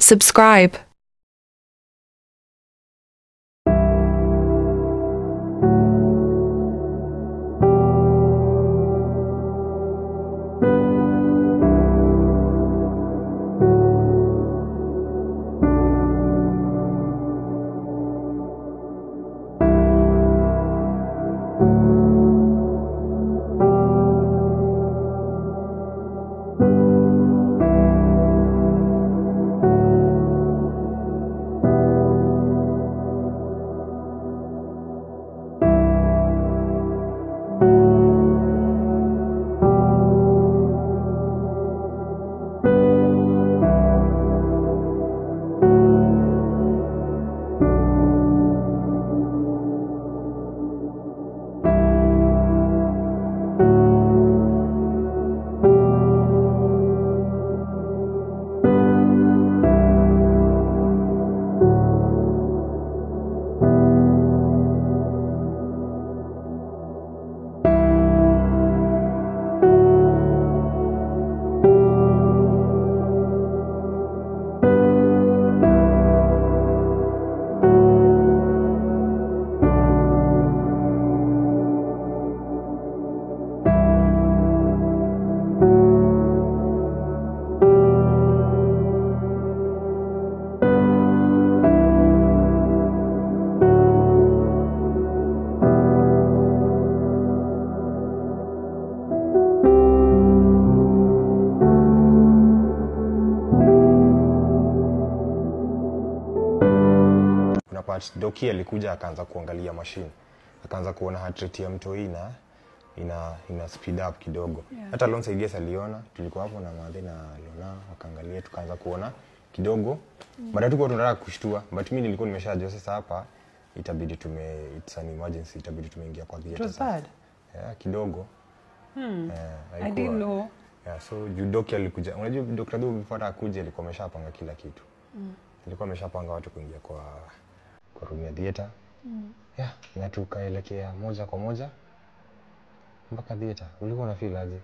Subscribe. Doki alikuja akaanza kuangalia machine. Akaanza kuona heart rate ya mtoi ina speed up kidogo. Yeah. Hata Lon Saidias aliona, tulikuwa hapo na Madhe na Lona wakaangalia tukaanza kuona kidogo. Baada tuko tunataka kushtua, but mimi nilikuwa nimeshajua sasa hapa itabidi it's an emergency, itabidi tumeingia kwa theater. It was bad. Yeah, kidogo. I didn't know. Yeah, so Doki alikuja. Unajua Dr. Doki before akuje alikuwa ameshapanga kila kitu. Alikuwa ameshapanga watu kuingia kwa room ya theater. Yeah, na tukaelekea moja kwa moja mpaka theater. Ulikuwa unafeel aje?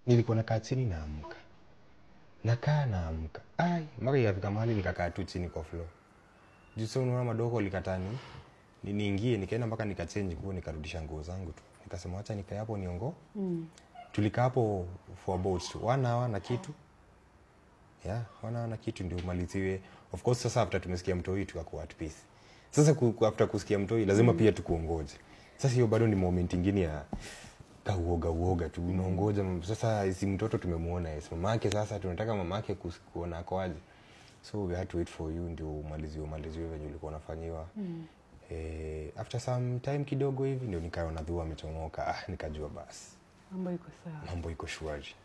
Nilikuwa nakaa chini naamka. Naamka. Ai, mpaka ikafika mahali nikakaa tu chini kwa floor. Juu sasa unaona madogo likatani. Niingie nikaenda mpaka nikachange nguo nikarudisha nguo zangu tu. Nikasema acha nikae hapo niongo. Tulikaa hapo for about 1 hour na kitu. Yeah, 1 hour na kitu ndio umaliziwe. Of course sasa after tumesikia mtoi tukakuwa at peace. Sasa after kusikia mtoi lazima pia tukuongoje. Sasa hiyo bado ni moment nyingine ya uoga tu unaongoja. Sasa hizi mtoto tumemuona yes mamake, sasa tunataka mamake kuona akoaje. So we had to wait for you ndio umaliziwe venye ulikuwa unafanyiwa. After some time kidogo hivi ndio nikaona dhua amechomoka. Nikajua basi mambo iko sawa, mambo iko shwari.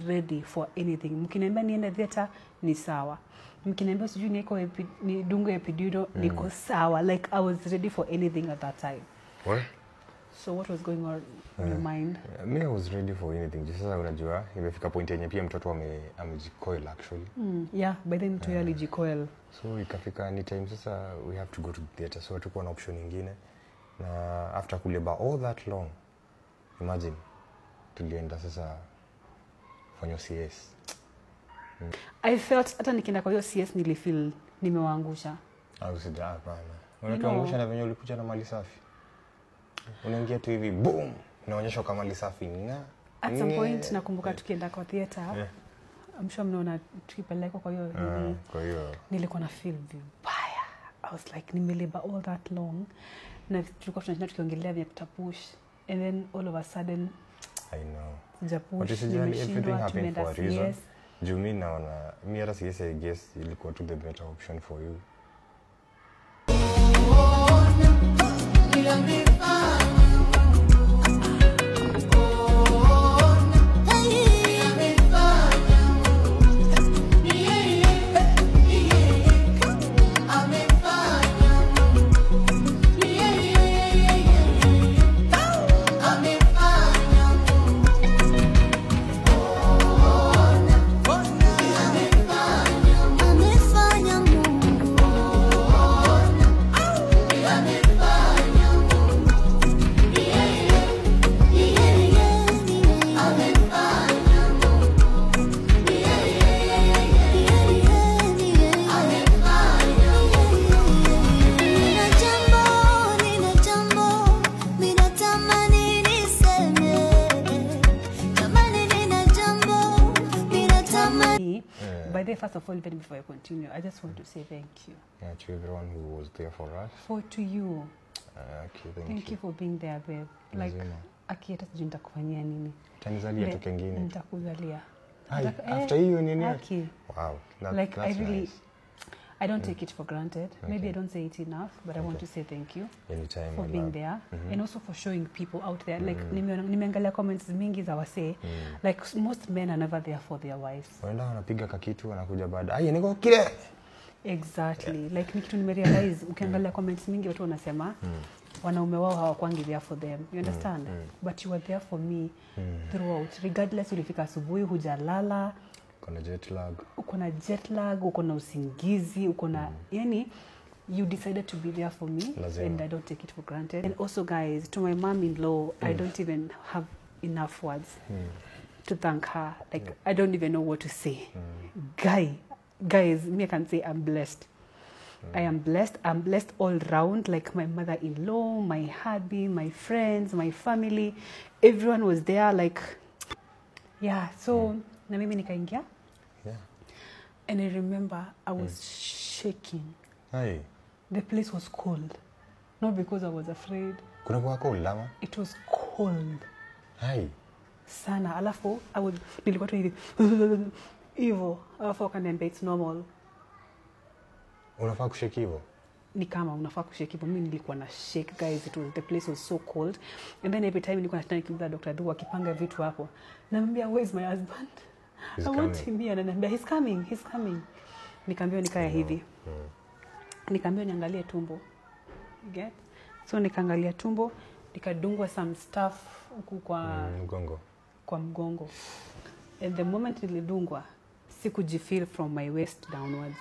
Ready for anything. Mkiniambia niende theater ni sawa. Mkiniambia sijui ni dungo epidural niko sawa. Like I was ready for anything at that time. What? So what was going on in your mind? Me, I was ready for anything. Just sasa unajua imefika point yenye pia mtoto amejicoil actually. Yeah, by then mtu alijicoil. So ikafika any time sasa we have to go to the theater. So hatukuwa na option nyingine. Na after kuleba all that long, imagine tulienda sasa kwenye CS. I felt hata nikienda kwa hiyo CS nilifeel nimewaangusha. Au sija hapana. Unatuangusha na venye ulikuja na mali safi. Unaingia tu hivi boom, unaonyesha kama mali safi nga. At some point nakumbuka tukienda kwa theater. Yeah. I'm sure mnaona tukipeleka kwa hiyo kwa hiyo nilikuwa na feel vibaya. I was like nimeleba all that long. Na tulikuwa tunashinda tukiongelea vya tutapush and then all of a sudden I know. Japush, everything happened for a reason. Jumi naona mi hata CS I guess ilikuwa to the better option for you. First of all, even before I continue, I just want to say thank you. Yeah, to everyone who was there for us. To you. Okay, thank you for being there, babe. Like, aki hata sijui nitakufanyia nini. Tanizalia tu kengine. Nitakuzalia. After hiyo nini? Aki. Wow. Like, that's I really, nice. I don't take it for granted. Okay. Maybe I don't say it enough, but I want to say thank you. Anytime. For being there. And also for showing people out there. Like, nimeangalia comments mingi za wase. Like, most men are never there for their wives. Wanaenda wanapiga kakitu, wanakuja baada. Ai, niko kile. Exactly. Yeah. Like, nikitu nimerealize, ukiangalia comments mingi watu wanasema, wanaume wao hawakwangi there for them. You understand? But you were there for me throughout. Regardless ulifika asubuhi, hujalala. Uko na jet lag, uko na usingizi, uko na yani you decided to be there for me. Lazima. And I don't take it for granted. And also guys, to my mom-in-law, I don't even have enough words to thank her. Like I don't even know what to say. Guys, me I can say I'm blessed. I am blessed. I'm blessed all round. Like my mother-in-law, my hubby, my friends, my family, everyone was there. Like, yeah. So na mimi nikaingia. Yeah. And I remember I was shaking. Hey. The place was cold. Not because I was afraid. Kuna kwa cold lama? It was cold. Hey. Sana. Alafu nilikuwa tu hivi. Hivyo. Alafu wakaniambia it's normal. Unafaa kushake hivyo? Ni kama unafaa kushake hivyo. Mimi nilikuwa na shake guys. The place was so cold. And then every time nilikuwa nashinda nikiuliza Dr. Dhu akipanga vitu hapo. Namwambia where's my husband? I want him here. Ananiambia he's coming. Nikaambiwa nikae hivi. Nikaambiwa niangalie tumbo. You get? So nikaangalia tumbo, nikadungwa some stuff huku kwa mgongo. Kwa mgongo. And the moment nilidungwa, sikujifeel from my waist downwards.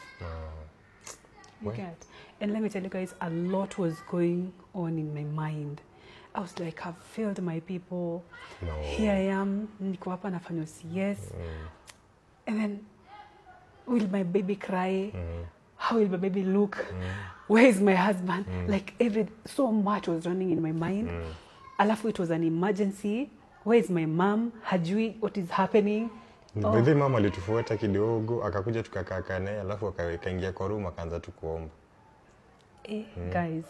You get? And let me tell you guys, a lot was going on in my mind. I was like, I've failed my people. No. Here I am. Niko hapa nafanya CS. And then, will my baby cry? How will my baby look? Where is my husband? Like so much was running in my mind. alafu it was an emergency, where is my mom, hajui what is happening. Baadhi mama alitufuata kidogo akakuja tukakaa naye alafu akaingia kwa room akaanza tu kuomba. Guys,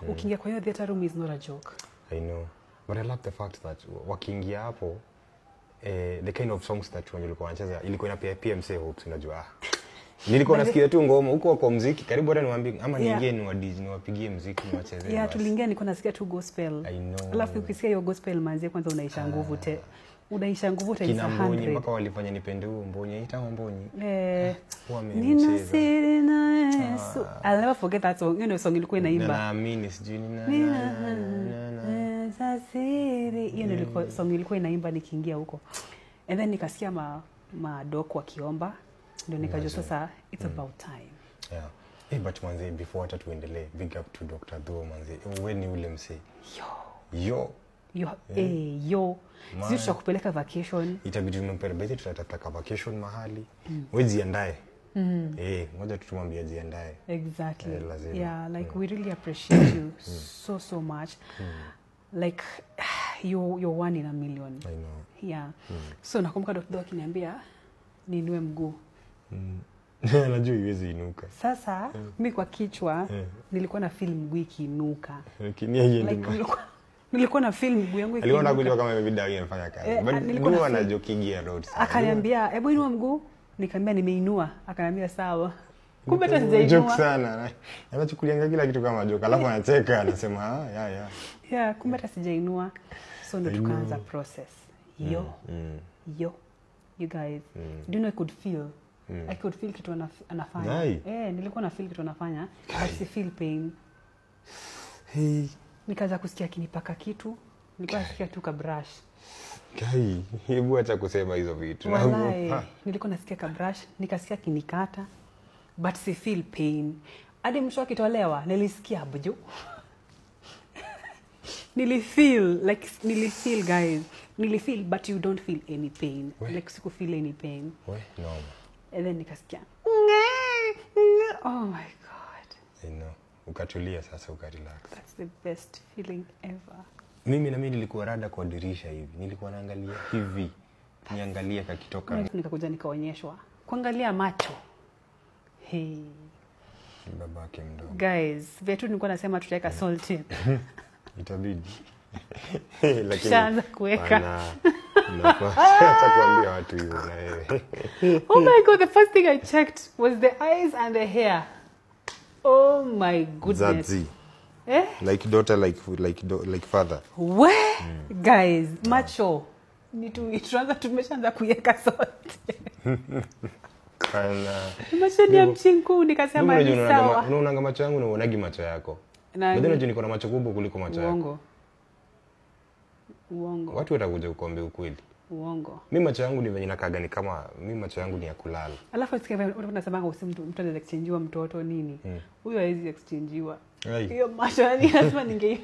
ukiingia kwa hiyo theater room is not a joke. I know, but I love the fact that wakiingia hapo the kind of songs that walikuwa wanacheza ilikuwa inapia PMC hopes, unajua. Nilikuwa nasikia tu ngoma huko kwa muziki karibu hata niwaambie ama niingie niwapigie muziki niwachezee. Yeah, tuliingia nilikuwa nasikia tu gospel. I know. Alafu ukisikia hiyo gospel manzi kwanza unaisha nguvu unaisha nguvu times 100. Mpaka walifanya nipende huo Mbonyi, ita Mbonyi. Nina siri na Yesu. I'll never forget that song. You know song ilikuwa inaimba. Naamini sijui Nina siri. You know ilikuwa song ilikuwa inaimba nikiingia huko. And then nikasikia madoko wakiomba. Ndio nikajua sasa it's about time. Yeah. But manze before hata tuendelee, big up to Dr. Dho manze. Wewe ni ule msee. Yo. Sisi tutakupeleka vacation. Itabidi tumpeleke tutatafuta vacation mahali. Wewe jiandae. Ngoja tutumwambie jiandae. Exactly. Yeah, like we really appreciate you so much. Like you're one in a million. I know. Yeah. So nakumbuka Dr. Dho akiniambia niinue mguu. Najua iwezi inuka. Sasa mimi kwa kichwa nilikuwa na feel mguu ikiinuka. Lakini yeye nilikuwa na feel mguu yangu ikiinuka. Aliona kujua kama maybe dawa inafanya kazi. But nilikuwa anajokigia road. Akaniambia, "Hebu inua mguu." Nikamwambia nimeinua. Akaniambia sawa. Kumbe hata sijainua. Joke sana. Anachukulia kila kitu kama joke. Alafu anacheka anasema, Yeah, kumbe hata sijainua. So ndo tukaanza process. You guys, do you know I could feel? I could feel kitu anafanya. Nilikuwa na feel kitu anafanya, but si feel pain. Nikaanza kusikia kinipaka kitu, nilikuwa nasikia tu ka brush. Hebu acha kusema hizo vitu. Nilikuwa nasikia ka brush, nikasikia kinikata, but si feel pain. Hadi mwisho akitolewa, nilisikia buju. Nilifeel guys. Nilifeel but you don't feel any pain. Like siku feel any pain. No. And then nikasikia. Oh my god. I know. Ukatulia sasa ukarelax. That's the best feeling ever. Mimi nilikuwa rada kwa dirisha hivi. Nilikuwa naangalia hivi. Niangalia kakitoka. Nikakuja nikaonyeshwa. Kuangalia macho. Babake mdogo. Guys, vetu nilikuwa nasema tutaweka salt in. Itabidi. Lakini shaanza kuweka. Acha kuambia watu hivyo na wewe. Oh my god, the first thing I checked was the eyes and the hair. Oh my goodness. Zazi. Like daughter, like father. Guys, macho. Tuanza tumeshaanza kuweka salt. Macho ni mchinku nikasema ni sawa. Unaona macho yangu na unaonagi macho yako. Baadaye unajua niko na macho kubwa kuliko macho yako. Uongo. Watu watakuja kukuambia ukweli. Uongo. Mimi macho yangu ni venye nakaga ni kama mimi macho yangu ni ya kulala. Alafu unasema mtu anaweza exchangewa mtoto nini? Huyo haizi exchangewa. Hiyo macho yani lazima ninge